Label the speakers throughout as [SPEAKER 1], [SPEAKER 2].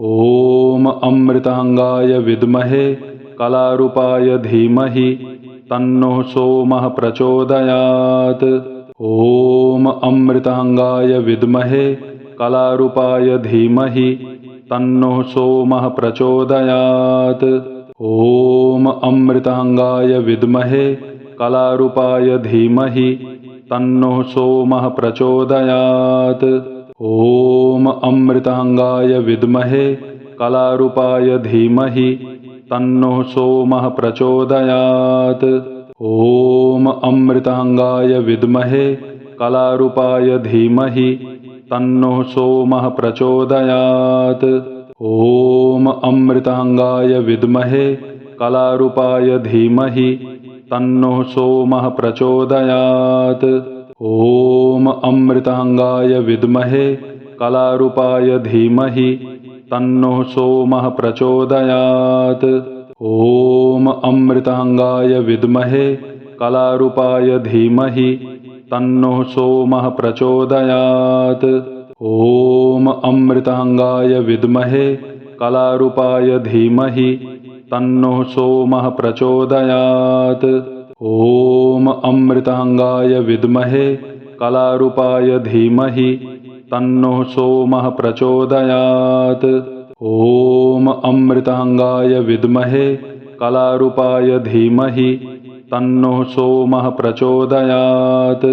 [SPEAKER 1] ॐ अमृतांगाय विद्महे कलारूपाय धीमहि तन्नो सोमः प्रचोदयात्। ॐ अमृतांगाय विद्महे कलारूपाय धीमहि तन्नो सोमः प्रचोदयात्। ॐ अमृतांगाय विद्महे कलारूपाय धीमहि तन्नो सोमः प्रचोदयात्। ॐ अमृतांगाय विद्महे कलारूपाय धीमहि तन्नो सोमः प्रचोदयात्। ॐ अमृतांगाय विद्महे कलारूपाय धीमहि तन्नो सोमः प्रचोदयात्। ॐ अमृतांगाय विद्महे कलारूपाय धीमहि तन्नो सोमः प्रचोदयात्। ॐ अमृतांगाय विद्महे कलारूपाय धीमहि तन्नो सोमः प्रचोदयात्। ॐ अमृतांगाय विद्महे कलारूपाय धीमहि तन्नो सोमः प्रचोदयात्। ॐ अमृतांगाय विद्महे कलारूपाय धीमहि तन्नो सोमः प्रचोदयात्। ॐ अमृतांगाय विद्महे कलारूपाय धीमहि तन्नो सोमः प्रचोदयात्। ॐ अमृतांगाय विद्महे कलारूपाय धीमहि तन्नो सोमः प्रचोदयात्।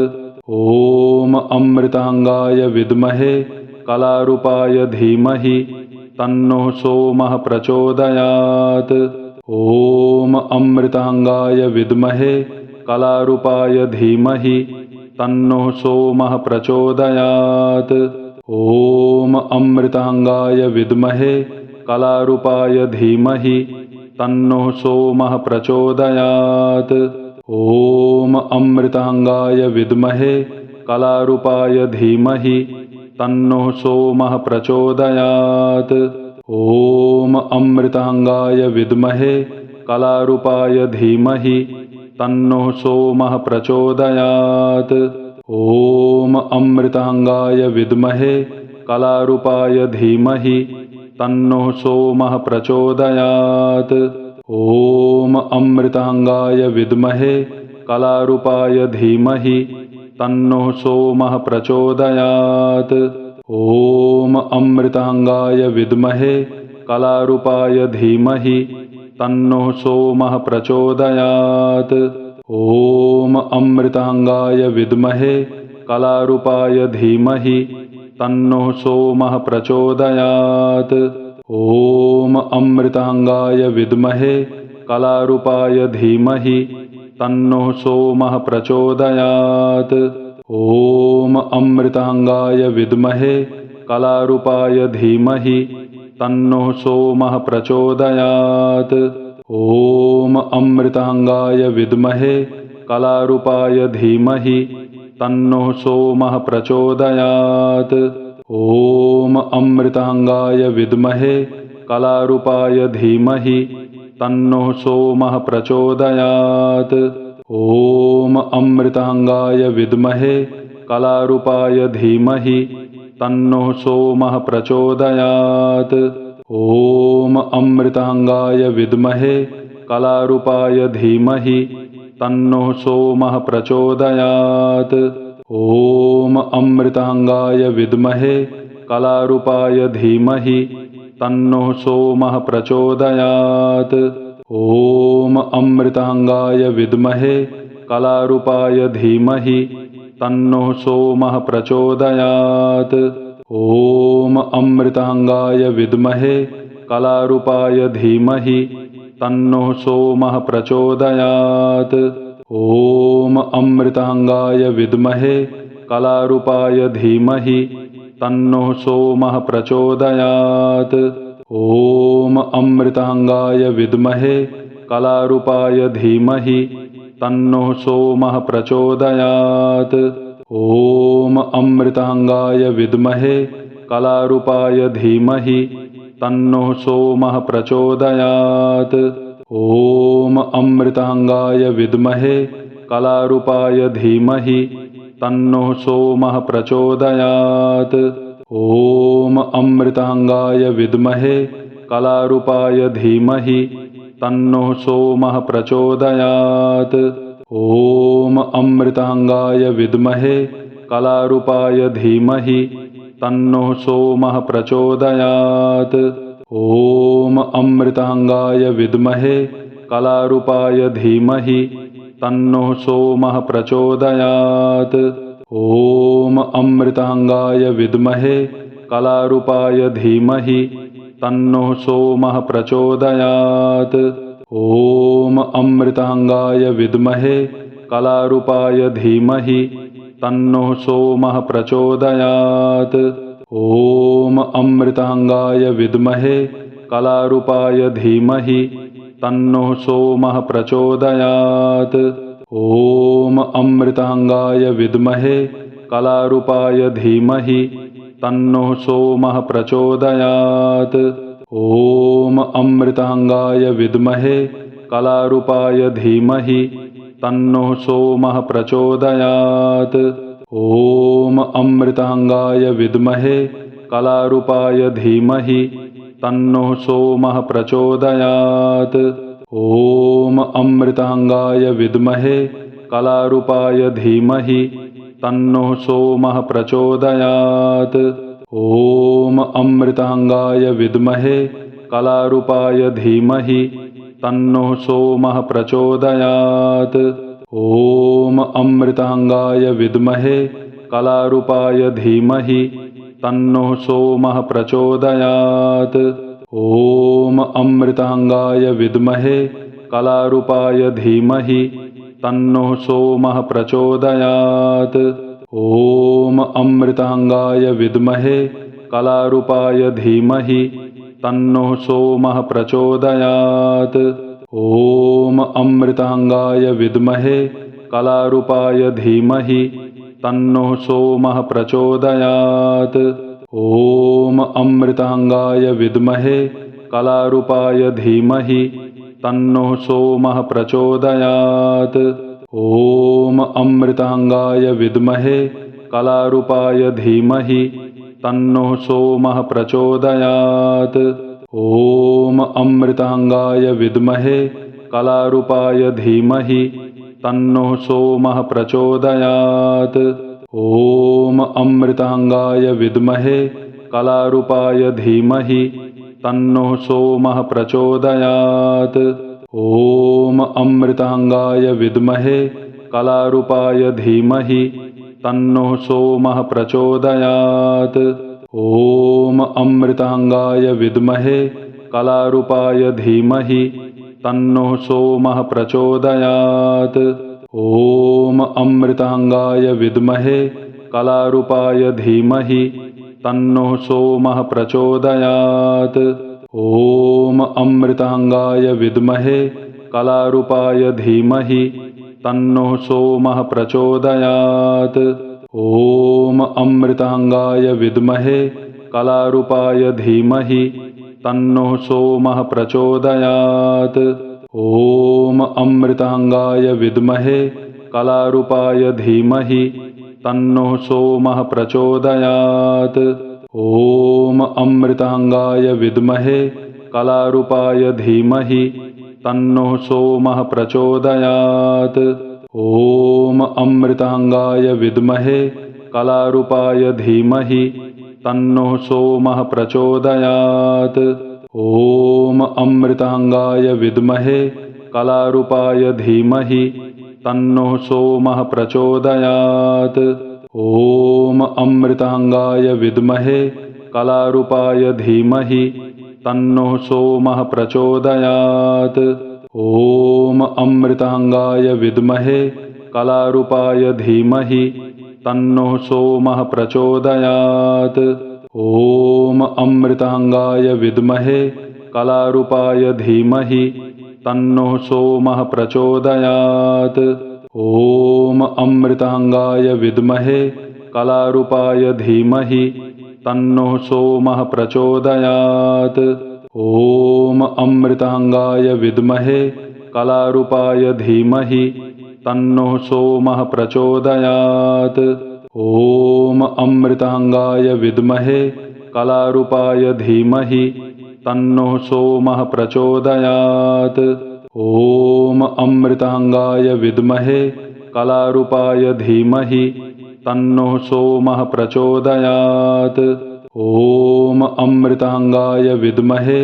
[SPEAKER 1] ॐ अमृतांगाय विद्महे कलारूपाय धीमहि तन्नो सोमः प्रचोदयात्। ॐ अमृतांगाय विद्महे कलारूपाय धीमहि तन्नो सोमः प्रचोदयात्। ॐ अमृतांगाय विद्महे कलारूपाय धीमहि तन्नो सोमः प्रचोदयात्। ॐ अमृतांगाय विद्महे कलारूपाय धीमहि तन्नो सोमः प्रचोदयात्। ॐ अमृतांगाय विद्महे कलारूपाय धीमहि तन्नो सोमः प्रचोदयात्। ॐ अमृतांगाय विद्महे कलारूपाय धीमहि तन्नो सोमः प्रचोदयात्। ॐ अमृतांगाय विद्महे कलारूपाय धीमहि तन्नो सोमः प्रचोदयात्। ॐ अमृतांगाय विद्महे कलारूपाय धीमहि तन्नो सोमः प्रचोदयात्। ॐ अमृतांगाय विद्महे कलारूपाय धीमहि तन्नो सोमः प्रचोदयात्। ॐ अमृतांगाय विद्महे कलारूपाय धीमहि तन्नो सोमः प्रचोदयात्। ॐ अमृतांगाय विद्महे कलारूपाय धीमहि तन्नो सोमः प्रचोदयात्। ॐ अमृतांगाय विद्महे कलारूपाय धीमहि तन्नो सोमः प्रचोदयात्। ॐ अमृतांगाय विद्महे कलारूपाय धीमहि तन्नो सोमः प्रचोदयात्। ॐ अमृतांगाय विद्महे कलारूपाय धीमहि तन्नो सोमः प्रचोदयात्। ॐ अमृतांगाय विद्महे कलारूपाय धीमहि तन्नो सोमः प्रचोदयात्। ॐ अमृतांगाय विद्महे कलारूपाय धीमहि तन्नो सोमः प्रचोदयात्। ॐ अमृतांगाय विद्महे कलारूपाय धीमहि तन्नो सोमः प्रचोदयात्। ॐ अमृतांगाय विद्महे कलारूपाय धीमहि तन्नो सोमः प्रचोदयात्। ॐ अमृतांगाय विद्महे कलारूपाय धीमहि तन्नो सोमः प्रचोदयात्। ॐ अमृतांगाय विद्महे कलारूपाय धीमहि तन्नो सोमः प्रचोदयात्। ॐ अमृतांगाय विद्महे कलारूपाय धीमहि तन्नो सोमः प्रचोदयात्। ॐ अमृतांगाय विद्महे कलारूपाय धीमहि तन्नो सोमः प्रचोदयात्। ॐ अमृताङ्गाय विद्महे कलारूपाय धीमहि तन्नो सोमः प्रचोदयात्। ॐ अमृताङ्गाय विद्महे कलारूपाय धीमहि तन्नो सोमः प्रचोदयात्। ॐ अमृताङ्गाय विद्महे कलारूपाय धीमहि तन्नो सोमः प्रचोदयात्। ॐ अमृताङ्गाय विद्महे कलारूपाय धीमहि तन्नो सोमः प्रचोदयात्। ॐ अमृताङ्गाय विद्महे कलारूपाय धीमहि तन्नो सोमः प्रचोदयात्। ॐ अमृताङ्गाय विद्महे कलारूपाय धीमहि तन्नो सोमः प्रचोदयात्। ॐ अमृताङ्गाय विद्महे कलारूपाय धीमहि तन्नो सोमः प्रचोदयात्। ॐ अमृताङ्गाय विद्महे कलारूपाय धीमहि तन्नो सोमः प्रचोदयात्। ॐ अमृताङ्गाय विद्महे कलारूपाय धीमहि तन्नो सोमः प्रचोदयात्। ॐ अमृताङ्गाय विद्महे कलारूपाय धीमहि तन्नो सोमः प्रचोदयात्। ॐ अमृताङ्गाय विद्महे कलारूपाय धीमहि तन्नो सोमः प्रचोदयात्। ॐ अमृताङ्गाय विद्महे कलारूपाय धीमहि तन्नो सोमः प्रचोदयात्। ॐ अमृताङ्गाय विद्महे कलारूपाय धीमहि तन्नो सोमः प्रचोदयात्। ॐ अमृताङ्गाय विद्महे कलारूपाय धीमहि तन्नो सोमः प्रचोदयात्। ॐ अमृताङ्गाय विद्महे कलारूपाय धीमहि तन्नो सोमः प्रचोदयात्। ॐ अमृताङ्गाय विद्महे कलारूपाय धीमहि तन्नो सोमः प्रचोदयात्। ॐ अमृताङ्गाय विद्महे कलारूपाय धीमहि तन्नो सोमः प्रचोदयात्। ॐ अमृताङ्गाय विद्महे कलारूपाय धीमहि तन्नो सोमः प्रचोदयात्। ॐ अमृताङ्गाय विद्महे कलारूपाय धीमहि तन्नो सोमः प्रचोदयात्। ॐ अमृताङ्गाय विद्महे कलारूपाय धीमहि तन्नो सोमः प्रचोदयात्। ॐ अमृताङ्गाय विद्महे कलारूपाय धीमहि तन्नो सोमः प्रचोदयात्। ॐ अमृताङ्गाय विद्महे कलारूपाय धीमहि तन्नो सोमः प्रचोदयात्। ॐ अमृताङ्गाय विद्महे कलारूपाय धीमहि तन्नो सोमः प्रचोदयात्। ॐ अमृताङ्गाय विद्महे कलारूपाय धीमहि तन्नो सोमः प्रचोदयात्। ॐ अमृताङ्गाय विद्महे कलारूपाय धीमहि तन्नो सोमः प्रचोदयात्। ॐ अमृताङ्गाय विद्महे कलारूपाय धीमहि तन्नो सोमः प्रचोदयात्। ॐ अमृताङ्गाय विद्महे कलारूपाय धीमहि तन्नो सोमः प्रचोदयात्। ॐ अमृताङ्गाय विद्महे कलारूपाय धीमहि तन्नो सोमः प्रचोदयात्। ॐ अमृताङ्गाय विद्महे कलारूपाय धीमहि तन्नो सोमः प्रचोदयात्। ॐ अमृताङ्गाय विद्महे कलारूपाय धीमहि तन्नो सोमः प्रचोदयात्। ॐ अमृताङ्गाय विद्महे कलारूपाय धीमहि तन्नो सोमः प्रचोदयात्। ॐ अमृताङ्गाय विद्महे कलारूपाय धीमहि तन्नो सोमः प्रचोदयात्। ॐ अमृताङ्गाय विद्महे कलारूपाय धीमहि तन्नो सोमः प्रचोदयात्। ॐ अमृतांगाय विद्महे कलारूपाय धीमहि तन्नो सोमः प्रचोदयात्। ॐ अमृतांगाय विद्महे कलारूपाय धीमहि तन्नो सोमः प्रचोदयात्। ॐ अमृतांगाय विद्महे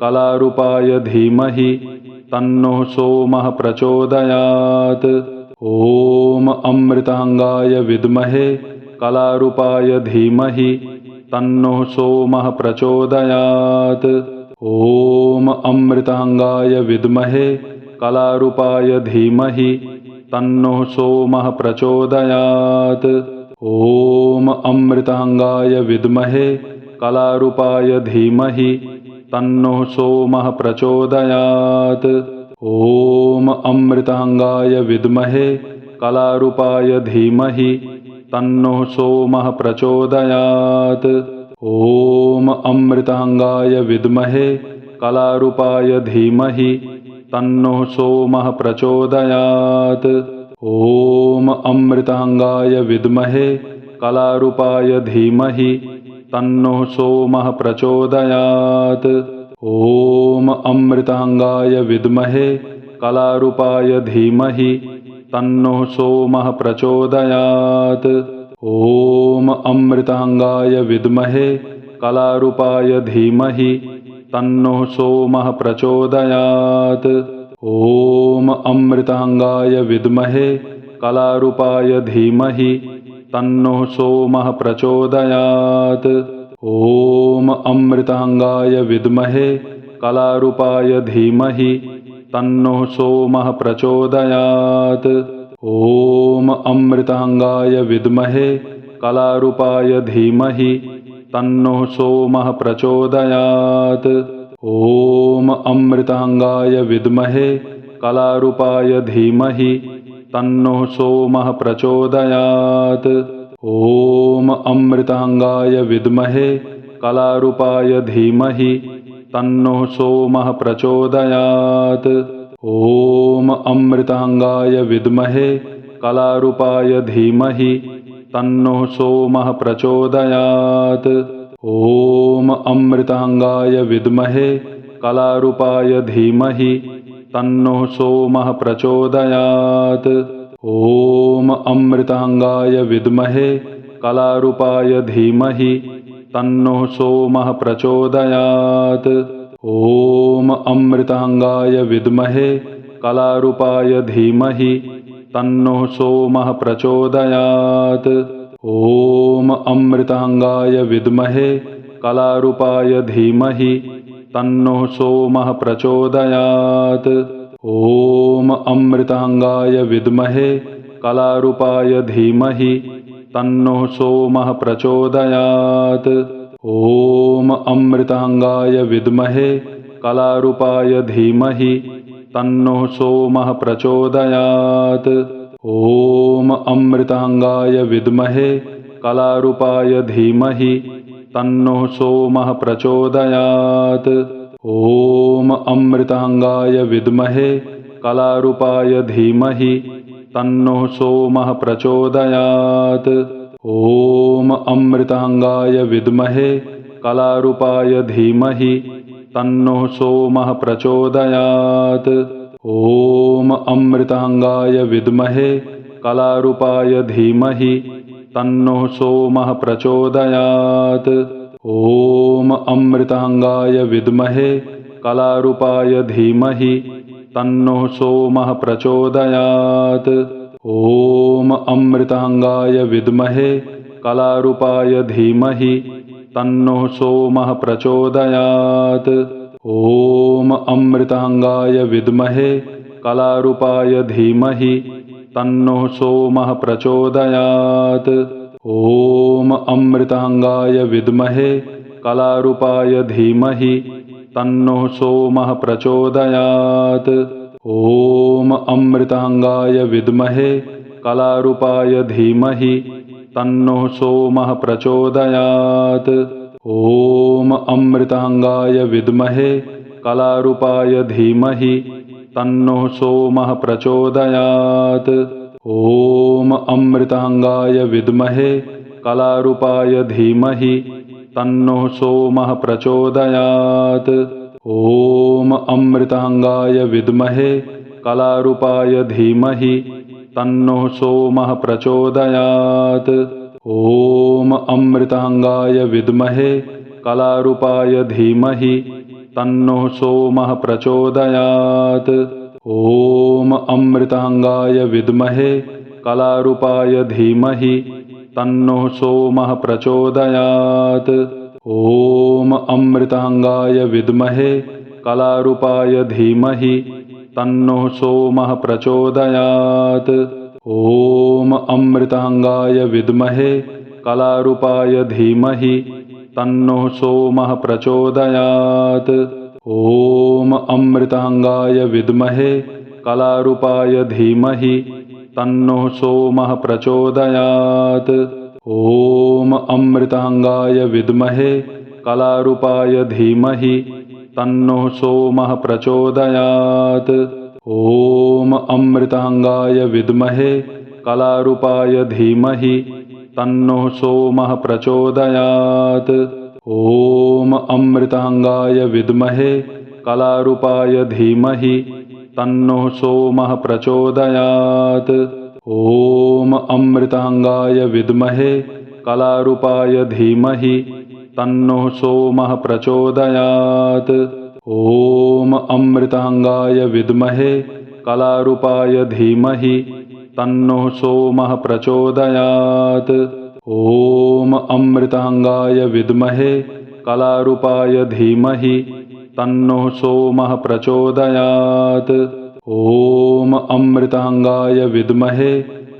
[SPEAKER 1] कलारूपाय धीमहि तन्नो सोमः प्रचोदयात्। ॐ अमृतांगाय विद्महे कलारूपाय धीमहि तन्नो सोमः प्रचोदयात्। ॐ अमृतांगाय विद्महे कलारूपाय धीमहि तन्नो सोमः प्रचोदयात्। ॐ अमृतांगाय विद्महे कलारूपाय धीमहि तन्नो सोमः प्रचोदयात्। ॐ अमृतांगाय विद्महे कलारूपाय धीमहि तन्नो सोमः प्रचोदयात्। ॐ अमृतांगाय विद्महे कलारूपाय धीमहि तन्नो सोमः प्रचोदयात्। ॐ अमृतांगाय विद्महे कलारूपाय धीमहि तन्नो सोमः प्रचोदयात्। ॐ अमृतांगाय विद्महे कलारूपाय धीमहि तन्नो सोमः प्रचोदयात्। ॐ अमृतांगाय विद्महे कलारूपाय धीमहि तन्नो सोमः प्रचोदयात्। ॐ अमृतांगाय विद्महे कलारूपाय धीमहि तन्नो सोमः प्रचोदयात्। ॐ अमृतांगाय विद्महे कलारूपाय धीमहि तन्नो सोमः प्रचोदयात्। ॐ अमृतांगाय विद्महे कलारूपाय धीमहि तन्नो सोमः प्रचोदयात्। ॐ अमृतांगाय विद्महे कलारूपाय धीमहि तन्नो सोमः प्रचोदयात्। ॐ अमृतांगाय विद्महे कलारूपाय धीमहि तन्नो सोमः प्रचोदयात्। ॐ अमृतांगाय विद्महे कलारूपाय धीमहि तन्नो सोमः प्रचोदयात्। ॐ अमृतांगाय विद्महे कलारूपाय धीमहि तन्नो सोमः प्रचोदयात्। ॐ अमृतांगाय विद्महे कलारूपाय धीमहि तन्नो सोमः प्रचोदयात्। ॐ अमृतांगाय विद्महे कलारूपाय धीमहि तन्नो सोमः प्रचोदयात्। ॐ अमृतांगाय विद्महे कलारूपाय धीमहि तन्नो सोमः प्रचोदयात्। ॐ अमृतांगाय विद्महे कलारूपाय धीमहि तन्नो सोमः प्रचोदयात्। ॐ अमृतांगाय विद्महे कलारूपाय धीमहि तन्नो सोमः प्रचोदयात्। ॐ अमृतांगाय विद्महे कलारूपाय धीमहि तन्नो सोमः प्रचोदयात्। ॐ अमृतांगाय विद्महे कलारूपाय धीमहि तन्नो सोमः प्रचोदयात्। ॐ अमृतांगाय विद्महे कलारूपाय धीमहि तन्नो सोमः प्रचोदयात्। ॐ अमृतांगाय विद्महे कलारूपाय धीमहि तन्नो सोमः प्रचोदयात्। ॐ अमृतांगाय विद्महे कलारूपाय धीमहि तन्नो सोमः प्रचोदयात्। ॐ अमृतांगाय विद्महे कलारूपाय धीमहि तन्नो सोमः प्रचोदयात्। ॐ अमृतांगाय विद्महे कलारूपाय धीमहि तन्नो सोमः प्रचोदयात्। ॐ अमृतांगाय विद्महे कलारूपाय धीमहि तन्नो सोमः प्रचोदयात्। ॐ अमृतांगाय विद्महे कलारूपाय धीमहि तन्नो सोमः प्रचोदयात्। ॐ अमृतांगाय विद्महे कलारूपाय धीमहि तन्नो सोमः प्रचोदयात्। ॐ अमृताङ्गाय विद्महे कलारूपाय धीमहि तन्नो सोमः प्रचोदयात्। ॐ अमृताङ्गाय विद्महे कलारूपाय धीमहि तन्नो सोमः प्रचोदयात्। ॐ अमृताङ्गाय विद्महे कलारूपाय धीमहि तन्नो सोमः प्रचोदयात्। ॐ अमृताङ्गाय विद्महे कलारूपाय धीमहि तन्नो सोमः प्रचोदयात्। ॐ अमृताङ्गाय विद्महे कलारूपाय धीमहि तन्नो सोमः प्रचोदयात्। ॐ अमृताङ्गाय विद्महे कलारूपाय धीमहि तन्नो सोमः प्रचोदयात्। ॐ अमृताङ्गाय विद्महे कलारूपाय धीमहि तन्नो सोमः प्रचोदयात्। ॐ अमृताङ्गाय विद्महे कलारूपाय धीमहि तन्नो सोमः प्रचोदयात्। ॐ अमृताङ्गाय विद्महे कलारूपाय धीमहि तन्नो सोमः प्रचोदयात्। ॐ अमृताङ्गाय विद्महे कलारूपाय धीमहि तन्नो सोमः प्रचोदयात्। ॐ अमृताङ्गाय विद्महे कलारूपाय धीमहि तन्नो सोमः प्रचोदयात्। ॐ अमृताङ्गाय विद्महे कलारूपाय धीमहि तन्नो सोमः प्रचोदयात्। ॐ अमृताङ्गाय विद्महे कलारूपाय धीमहि तन्नो सोमः प्रचोदयात्। ॐ अमृताङ्गाय विद्महे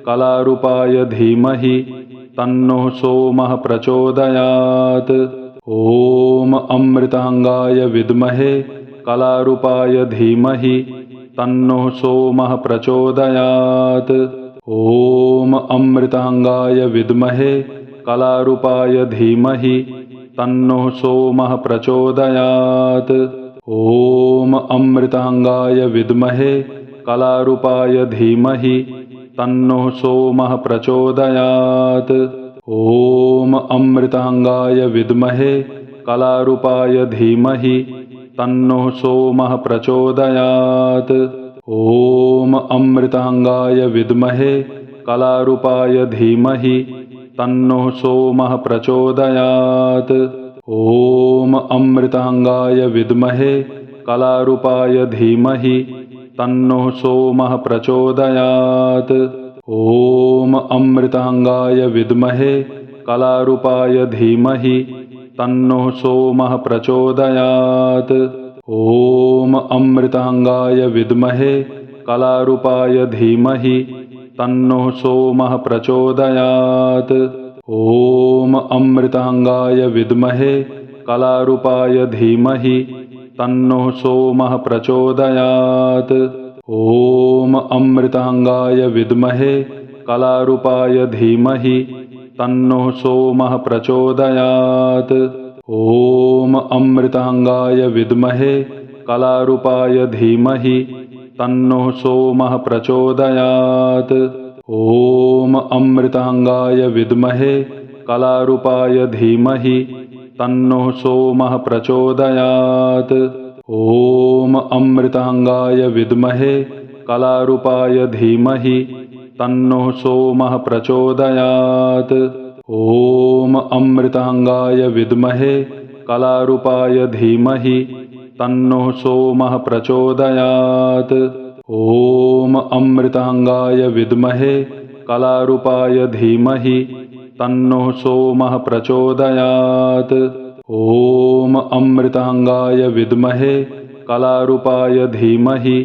[SPEAKER 1] कलारूपाय धीमहि तन्नो सोमः प्रचोदयात्। ॐ अमृताङ्गाय विद्महे कलारूपाय धीमहि तन्नो सोमः प्रचोदयात्। ॐ अमृताङ्गाय विद्महे कलारूपाय धीमहि तन्नो सोमः प्रचोदयात्। ॐ अमृताङ्गाय विद्महे कलारूपाय धीमहि तन्नो सोमः प्रचोदयात्। ॐ अमृताङ्गाय विद्महे कलारूपाय धीमहि तन्नो सोमः प्रचोदयात्। ॐ अमृताङ्गाय विद्महे कलारूपाय धीमहि तन्नो सोमः प्रचोदयात्। ॐ अमृताङ्गाय विद्महे कलारूपाय धीमहि तन्नो सोमः प्रचोदयात्। ॐ अमृताङ्गाय विद्महे कलारूपाय धीमहि तन्नो सोमः प्रचोदयात्। ॐ अमृताङ्गाय विद्महे कलारूपाय धीमहि तन्नो सोमः प्रचोदयात्। ॐ अमृताङ्गाय विद्महे कलारूपाय धीमहि तन्नो सोमः प्रचोदयात्। ॐ अमृताङ्गाय विद्महे कलारूपाय धीमहि तन्नो सोमः प्रचोदयात्। ॐ अमृताङ्गाय विद्महे कलारूपाय धीमहि तन्नो सोमः प्रचोदयात्। ॐ अमृताङ्गाय विद्महे कलारूपाय धीमहि तन्नो सोमः प्रचोदयात्। ॐ अमृताङ्गाय विद्महे कलारूपाय धीमहि तन्नो सोमः प्रचोदयात्। ॐ अमृताङ्गाय विद्महे कलारूपाय धीमहि तन्नो सोमः प्रचोदयात्। ॐ अमृताङ्गाय विद्महे कलारूपाय धीमहि तन्नो सोमः प्रचोदयात्। ॐ अमृताङ्गाय विद्महे कलारूपाय धीमहि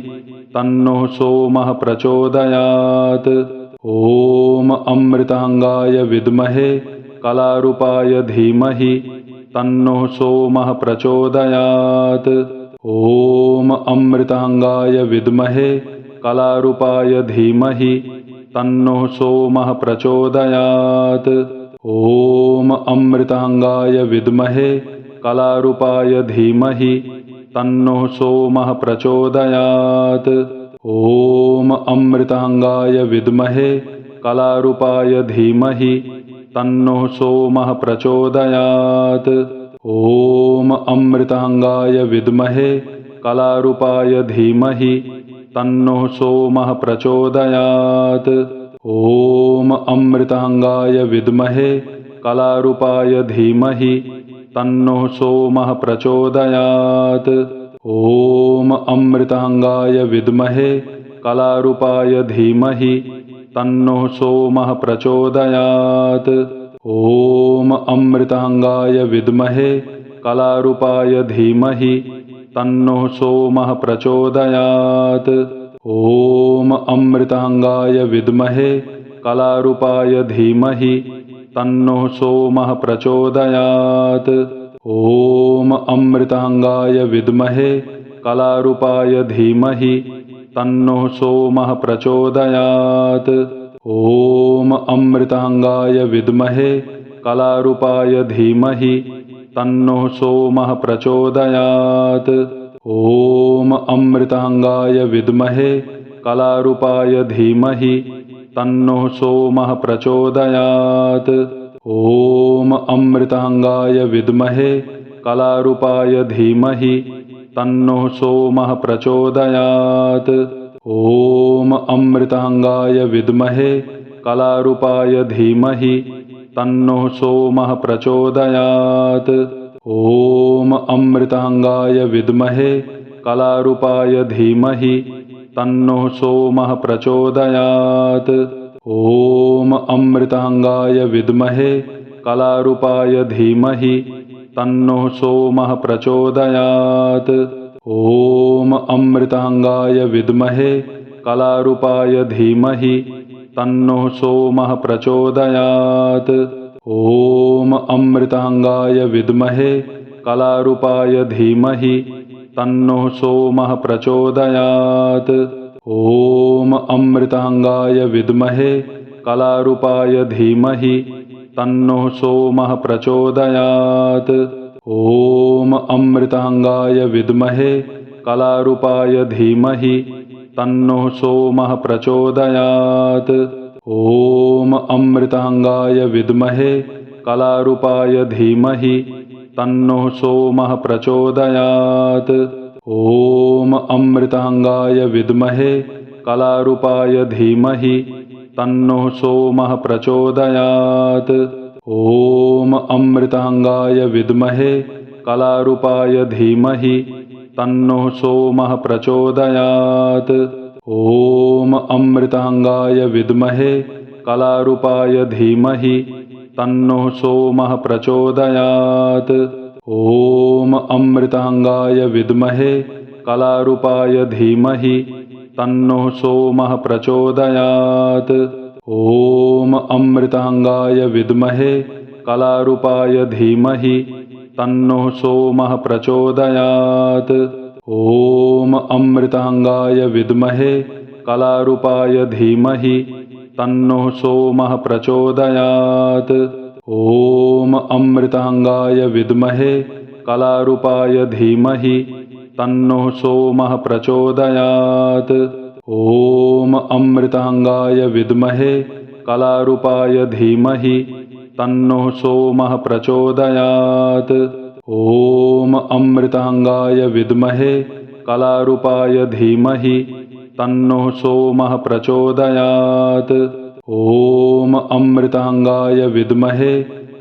[SPEAKER 1] तन्नो सोमः प्रचोदयात्। ॐ अमृताङ्गाय विद्महे कलारूपाय धीमहि तन्नो सोमः प्रचोदयात्। ॐ अमृताङ्गाय विद्महे कलारूपाय धीमहि तन्नो सोमः प्रचोदयात्। ॐ अमृताङ्गाय विद्महे कलारूपाय धीमहि तन्नो सोमः प्रचोदयात्। ॐ अमृताङ्गाय विद्महे कलारूपाय धीमहि तन्नो सोमः प्रचोदयात्। ॐ अमृताङ्गाय विद्महे कलारूपाय धीमहि तन्नो सोमः प्रचोदयात्। ॐ अमृताङ्गाय विद्महे कलारूपाय धीमहि तन्नो सोमः प्रचोदयात्। ॐ अमृताङ्गाय विद्महे कलारूपाय धीमहि तन्नो सोमः प्रचोदयात्। ॐ अमृताङ्गाय विद्महे कलारूपाय धीमहि तन्नो सोमः प्रचोदयात्। ॐ अमृताङ्गाय विद्महे कलारूपाय धीमहि तन्नो सोमः प्रचोदयात्। ॐ अमृताङ्गाय विद्महे कलारूपाय धीमहि तन्नो सोमः प्रचोदयात्। ॐ अमृताङ्गाय विद्महे कलारूपाय धीमहि तन्नो सोमः प्रचोदयात्। ॐ अमृताङ्गाय विद्महे कलारूपाय धीमहि तन्नो सोमः प्रचोदयात्। ॐ अमृताङ्गाय विद्महे कलारूपाय धीमहि तन्नो सोमः प्रचोदयात्। ॐ अमृताङ्गाय विद्महे कलारूपाय धीमहि तन्नो सोमः प्रचोदयात्। ॐ अमृताङ्गाय विद्महे कलारूपाय धीमहि तन्नो सोमः प्रचोदयात्। ॐ अमृताङ्गाय विद्महे कलारूपाय धीमहि तन्नो सोमः प्रचोदयात्। ॐ अमृताङ्गाय विद्महे कलारूपाय धीमहि तन्नो सोमः प्रचोदयात्। ॐ अमृताङ्गाय विद्महे कलारूपाय धीमहि तन्नो सोमः प्रचोदयात्। ॐ अमृताङ्गाय विद्महे कलारूपाय धीमहि तन्नो सोमः प्रचोदयात्। ॐ अमृताङ्गाय विद्महे कलारूपाय धीमहि तन्नो सोमः प्रचोदयात्। ॐ अमृताङ्गाय विद्महे कलारूपाय धीमहि तन्नो सोमः प्रचोदयात्। ॐ अमृताङ्गाय विद्महे कलारूपाय धीमहि तन्नो सोमः प्रचोदयात्। ॐ अमृताङ्गाय विद्महे कलारूपाय धीमहि तन्नो सोमः प्रचोदयात्। ॐ अमृताङ्गाय विद्महे कलारूपाय धीमहि तन्नो सोमः प्रचोदयात्। ॐ अमृताङ्गाय विद्महे कलारूपाय धीमहि तन्नो सोमः प्रचोदयात्। ॐ अमृताङ्गाय विद्महे कलारूपाय धीमहि तन्नो सोमः प्रचोदयात्। ॐ अमृताङ्गाय विद्महे कलारूपाय धीमहि तन्नो सोमः प्रचोदयात्। ॐ अमृताङ्गाय विद्महे कलारूपाय धीमहि तन्नो सोमः प्रचोदयात्। ॐ अमृताङ्गाय विद्महे कलारूपाय धीमहि तन्नो सोमः प्रचोदयात्। ॐ अमृताङ्गाय विद्महे कलारूपाय धीमहि तन्नो सोमः प्रचोदयात्। ॐ अमृताङ्गाय विद्महे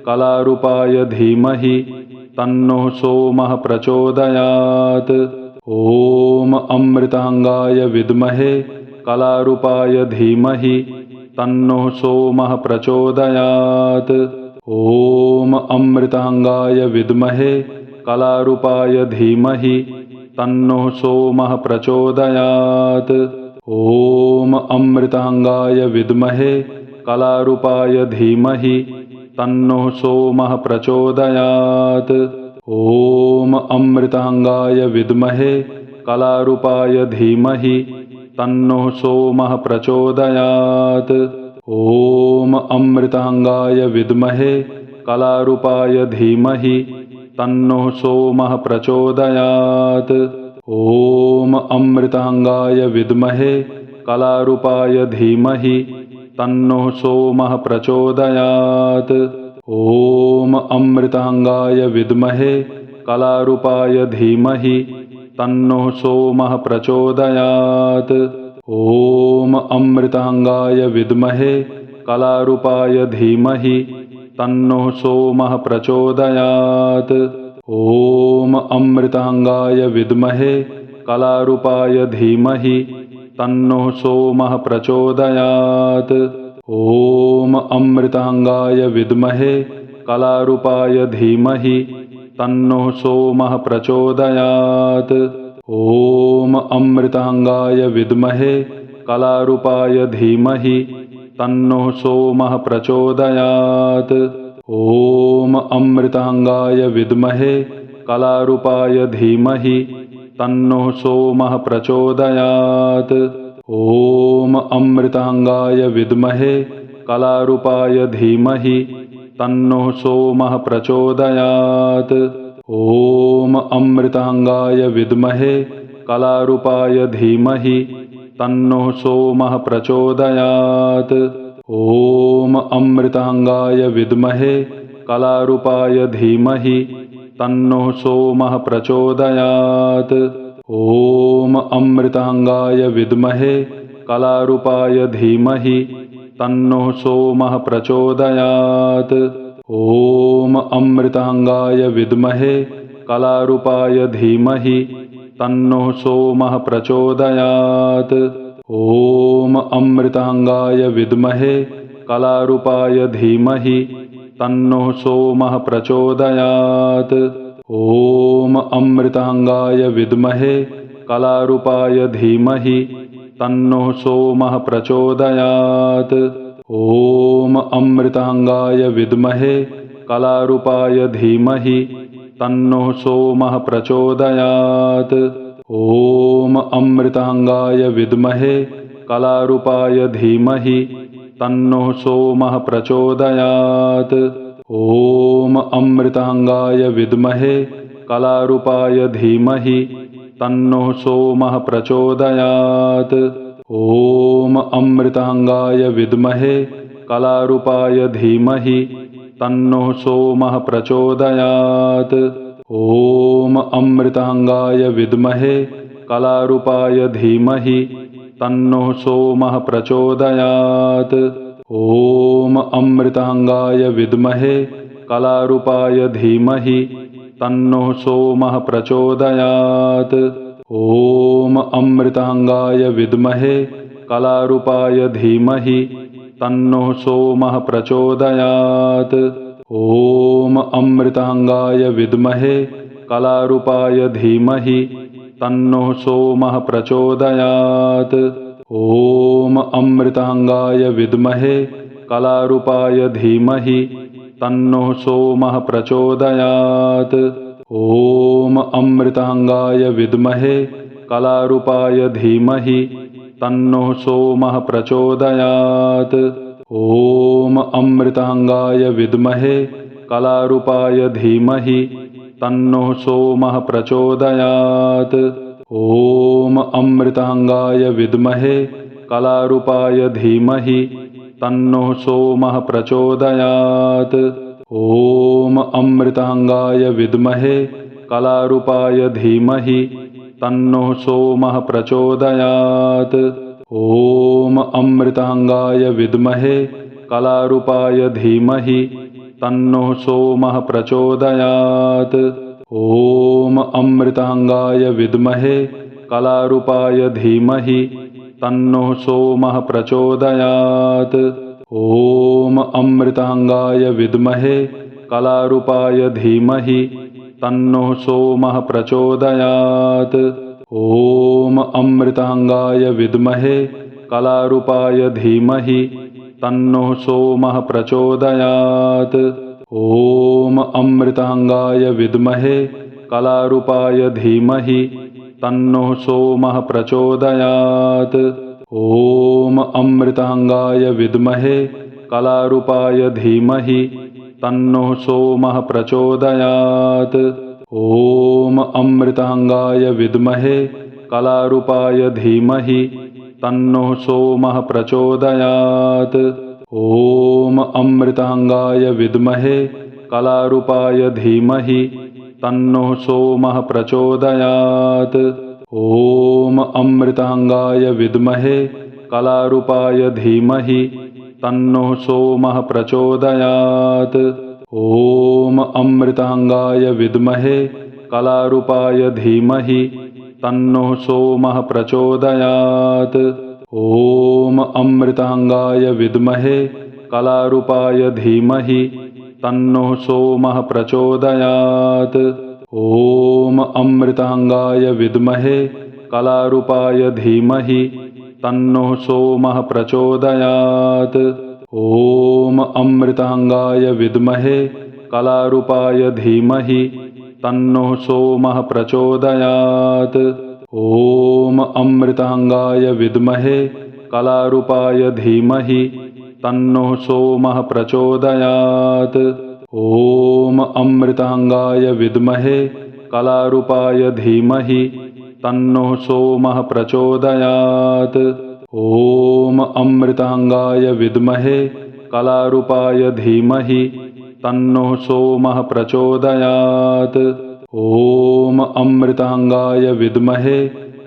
[SPEAKER 1] कलारूपाय धीमहि तन्नो सोमः प्रचोदयात्। ॐ अमृताङ्गाय विद्महे कलारूपाय धीमहि तन्नो सोमः प्रचोदयात्। ॐ अमृताङ्गाय विद्महे कलारूपाय धीमहि तन्नो सोमः प्रचोदयात्। ॐ अमृताङ्गाय विद्महे कलारूपाय धीमहि तन्नो सोमः प्रचोदयात्। ॐ अमृताङ्गाय विद्महे कलारूपाय धीमहि तन्नो सोमः प्रचोदयात्। ॐ अमृताङ्गाय विद्महे कलारूपाय धीमहि तन्नो सोमः प्रचोदयात्। ॐ अमृतांगाय विद्महे कलारूपाय धीमहि तन्नो सोमः प्रचोदयात्। ॐ अमृतांगाय विद्महे कलारूपाय धीमहि तन्नो सोमः प्रचोदयात्। ॐ अमृतांगाय विद्महे कलारूपाय धीमहि तन्नो सोमः प्रचोदयात्। ॐ अमृतांगाय विद्महे कलारूपाय धीमहि तन्नो सोमः प्रचोदयात्। ॐ अमृतांगाय विद्महे कलारूपाय धीमहि तन्नो सोमः प्रचोदयात्। ॐ अमृतांगाय विद्महे कलारूपाय धीमहि तन्नो सोमः प्रचोदयात्। ॐ अमृतांगाय विद्महे कलारूपाय धीमहि तन्नो सोमः प्रचोदयात्। ॐ अमृतांगाय विद्महे कलारूपाय धीमहि तन्नो सोमः प्रचोदयात्। ॐ अमृतांगाय विद्महे कलारूपाय धीमहि तन्नो सोमः प्रचोदयात्। ॐ अमृतांगाय विद्महे कलारूपाय धीमहि तन्नो सोमः प्रचोदयात्। ॐ अमृतांगाय विद्महे कलारूपाय धीमहि तन्नो सोमः प्रचोदयात्। ॐ अमृतांगाय विद्महे कलारूपाय धीमहि तन्नो सोमः प्रचोदयात्। ॐ अमृतांगाय विद्महे कलारूपाय धीमहि तन्नो सोमः प्रचोदयात्। ॐ अमृतांगाय विद्महे कलारूपाय धीमहि तन्नो सोमः प्रचोदयात्। ॐ अमृतांगाय विद्महे कलारूपाय धीमहि तन्नो सोमः प्रचोदयात्। ॐ अमृतांगाय विद्महे कलारूपाय धीमहि तन्नो सोमः प्रचोदयात्। ॐ अमृतांगाय विद्महे कलारूपाय धीमहि तन्नो सोमः प्रचोदयात्। ॐ अमृतांगाय विद्महे कलारूपाय धीमहि तन्नो सोमः प्रचोदयात्। ॐ अमृतांगाय विद्महे कलारूपाय धीमहि तन्नो सोमः प्रचोदयात्। ॐ अमृतांगाय विद्महे कलारूपाय धीमहि तन्नो सोमः प्रचोदयात्। ॐ अमृतांगाय विद्महे कलारूपाय धीमहि तन्नो सोमः प्रचोदयात्। ॐ अमृतांगाय विद्महे कलारूपाय धीमहि तन्नो सोमः प्रचोदयात्। ॐ अमृतांगाय विद्महे कलारूपाय धीमहि तन्नो सोमः प्रचोदयात्। ॐ अमृतांगाय विद्महे कलारूपाय धीमहि तन्नो सोमः प्रचोदयात्। ॐ अमृतांगाय विद्महे कलारूपाय धीमहि तन्नो सोमः प्रचोदयात्। ॐ अमृतांगाय विद्महे कलारूपाय धीमहि तन्नो सोमः प्रचोदयात्। ॐ अमृतांगाय विद्महे कलारूपाय धीमहि तन्नो सोमः प्रचोदयात्। ॐ अमृतांगाय विद्महे कलारूपाय धीमहि तन्नो सोमः प्रचोदयात्। ॐ अमृतांगाय विद्महे कलारूपाय धीमहि तन्नो सोमः प्रचोदयात्। ॐ अमृतांगाय विद्महे कलारूपाय धीमहि तन्नो सोमः प्रचोदयात्। ॐ अमृतांगाय विद्महे कलारूपाय धीमहि तन्नो सोमः प्रचोदयात्। ॐ अमृतांगाय विद्महे कलारूपाय धीमहि तन्नो सोमः प्रचोदयात्। ॐ अमृतांगाय विद्महे कलारूपाय धीमहि तन्नो सोमः प्रचोदयात्। ॐ अमृताङ्गाय विद्महे कलारूपाय धीमहि तन्नो सोमः प्रचोदयात्। ॐ अमृताङ्गाय विद्महे कलारूपाय धीमहि तन्नो सोमः प्रचोदयात्। ॐ अमृताङ्गाय विद्महे कलारूपाय धीमहि तन्नो सोमः प्रचोदयात्। ॐ अमृताङ्गाय विद्महे कलारूपाय धीमहि तन्नो सोमः प्रचोदयात्। ॐ अमृताङ्गाय विद्महे कलारूपाय धीमहि तन्नो सोमः प्रचोदयात्। ॐ अमृताङ्गाय विद्महे कलारूपाय धीमहि तन्नो सोमः प्रचोदयात्। ॐ अमृताङ्गाय विद्महे कलारूपाय धीमहि तन्नो सोमः प्रचोदयात्। ॐ अमृताङ्गाय विद्महे कलारूपाय धीमहि तन्नो सोमः प्रचोदयात्। ॐ अमृताङ्गाय विद्महे कलारूपाय धीमहि तन्नो सोमः प्रचोदयात्। ॐ अमृताङ्गाय विद्महे कलारूपाय धीमहि तन्नो सोमः प्रचोदयात्। ॐ अमृताङ्गाय विद्महे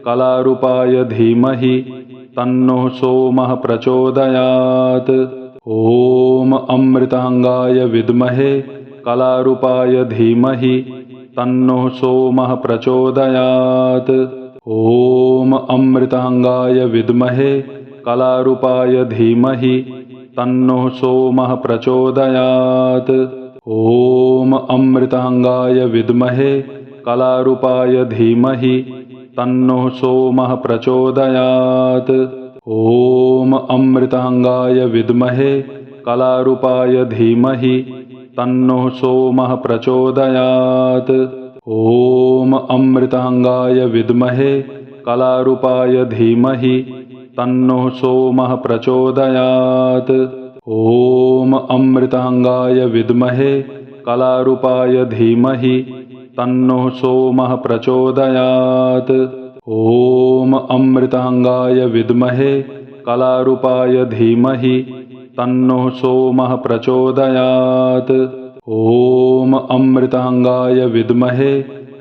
[SPEAKER 1] कलारूपाय धीमहि तन्नो सोमः प्रचोदयात्। ॐ अमृताङ्गाय विद्महे कलारूपाय धीमहि तन्नो सोमः प्रचोदयात्। ॐ अमृताङ्गाय विद्महे कलारूपाय धीमहि तन्नो सोमः प्रचोदयात्। ॐ अमृताङ्गाय विद्महे कलारूपाय धीमहि तन्नो सोमः प्रचोदयात्। ॐ अमृताङ्गाय विद्महे कलारूपाय धीमहि तन्नो सोमः प्रचोदयात्। ॐ अमृताङ्गाय विद्महे कलारूपाय धीमहि तन्नो सोमः प्रचोदयात्। ॐ अमृताङ्गाय विद्महे कलारूपाय धीमहि तन्नो सोमः प्रचोदयात्। ॐ अमृताङ्गाय विद्महे कलारूपाय धीमहि तन्नो सोमः प्रचोदयात्। ॐ अमृताङ्गाय विद्महे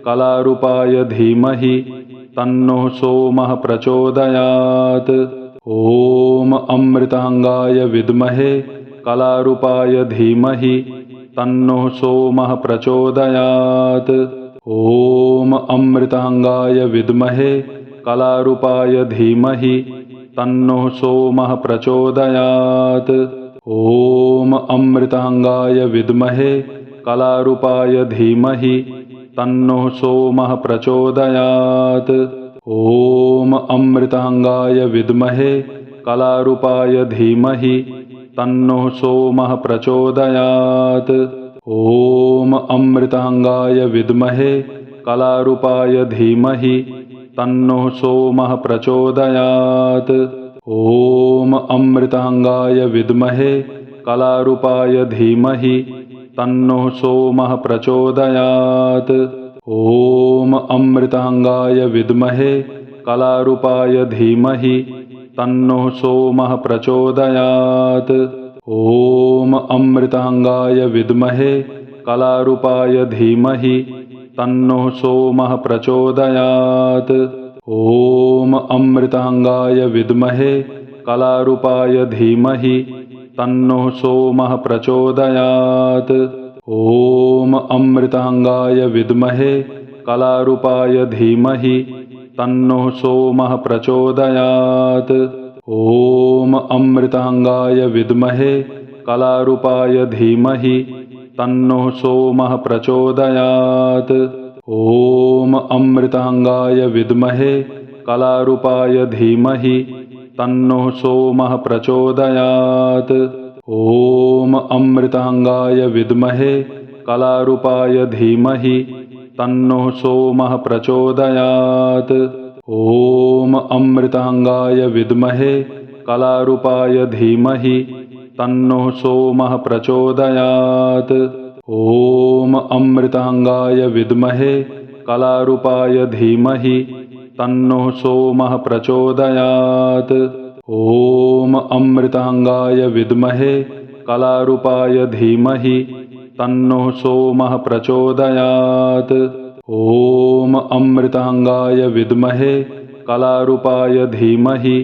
[SPEAKER 1] कलारूपाय धीमहि तन्नो सोमः प्रचोदयात्। ॐ अमृताङ्गाय विद्महे कलारूपाय धीमहि तन्नो सोमः प्रचोदयात्। ॐ अमृताङ्गाय विद्महे कलारूपाय धीमहि तन्नो सोमः प्रचोदयात्। ॐ अमृताङ्गाय विद्महे कलारूपाय धीमहि तन्नो सोमः प्रचोदयात्। ॐ अमृताङ्गाय विद्महे कलारूपाय धीमहि तन्नो सोमः प्रचोदयात्। ॐ अमृताङ्गाय विद्महे कलारूपाय धीमहि तन्नो सोमः प्रचोदयात्। ॐ अमृताङ्गाय विद्महे कलारूपाय धीमहि तन्नो सोमः प्रचोदयात्। ॐ अमृताङ्गाय विद्महे कलारूपाय धीमहि तन्नो सोमः प्रचोदयात्। ॐ अमृताङ्गाय विद्महे कलारूपाय धीमहि तन्नो सोमः प्रचोदयात्। ॐ अमृताङ्गाय विद्महे कलारूपाय धीमहि तन्नो सोमः प्रचोदयात्। ॐ अमृताङ्गाय विद्महे कलारूपाय धीमहि तन्नो सोमः प्रचोदयात्। ॐ अमृताङ्गाय विद्महे कलारूपाय धीमहि तन्नो सोमः प्रचोदयात्। ॐ अमृताङ्गाय विद्महे कलारूपाय धीमहि तन्नो सोमः प्रचोदयात्। ॐ अमृताङ्गाय विद्महे कलारूपाय धीमहि तन्नो सोमः प्रचोदयात्। ॐ अमृताङ्गाय विद्महे कलारूपाय धीमहि तन्नो सोमः प्रचोदयात्। ॐ अमृताङ्गाय विद्महे कलारूपाय धीमहि तन्नो सोमः प्रचोदयात्। ॐ अमृताङ्गाय विद्महे कलारूपाय धीमहि तन्नो सोमः प्रचोदयात्। ॐ अमृताङ्गाय विद्महे कलारूपाय धीमहि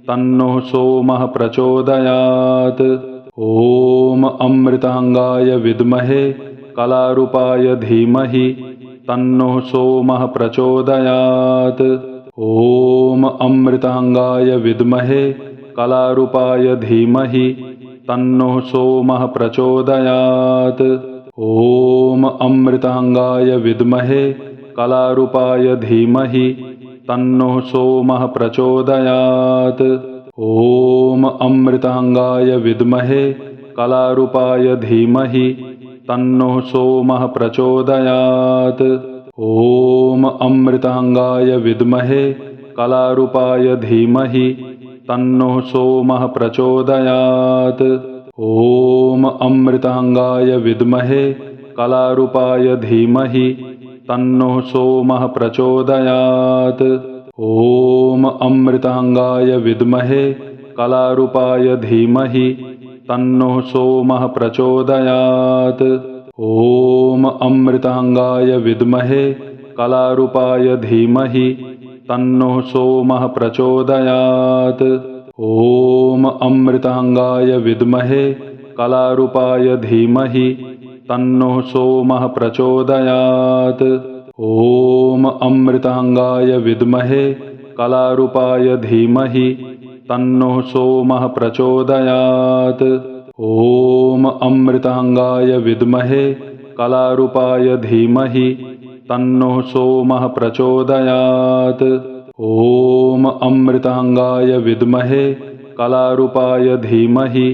[SPEAKER 1] तन्नो सोमः प्रचोदयात्। ॐ अमृताङ्गाय विद्महे कलारूपाय धीमहि तन्नो सोमः प्रचोदयात्। ॐ अमृताङ्गाय विद्महे कलारूपाय धीमहि तन्नो सोमः प्रचोदयात्। ॐ अमृताङ्गाय विद्महे कलारूपाय धीमहि तन्नो सोमः प्रचोदयात्। ॐ अमृताङ्गाय विद्महे कलारूपाय धीमहि तन्नो सोमः प्रचोदयात्। ॐ अमृताङ्गाय विद्महे कलारूपाय धीमहि तन्नो सोमः प्रचोदयात्। ॐ अमृताङ्गाय विद्महे कलारूपाय धीमहि तन्नो सोमः प्रचोदयात्। ॐ अमृताङ्गाय विद्महे कलारूपाय धीमहि तन्नो सोमः प्रचोदयात्। ॐ अमृताङ्गाय विद्महे कलारूपाय धीमहि तन्नो सोमः प्रचोदयात्। ॐ अमृताङ्गाय विद्महे कलारूपाय धीमहि तन्नो सोमः प्रचोदयात्। ॐ अमृताङ्गाय विद्महे कलारूपाय धीमहि तन्नो सोमः प्रचोदयात्। ॐ अमृताङ्गाय विद्महे कलारूपाय धीमहि तन्नो सोमः प्रचोदयात्। ॐ अमृताङ्गाय विद्महे कलारूपाय धीमहि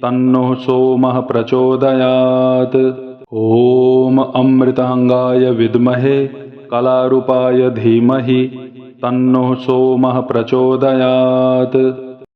[SPEAKER 1] तन्नो सोमः प्रचोदयात्। ॐ अमृताङ्गाय विद्महे कलारूपाय धीमहि तन्नो सोमः प्रचोदयात्।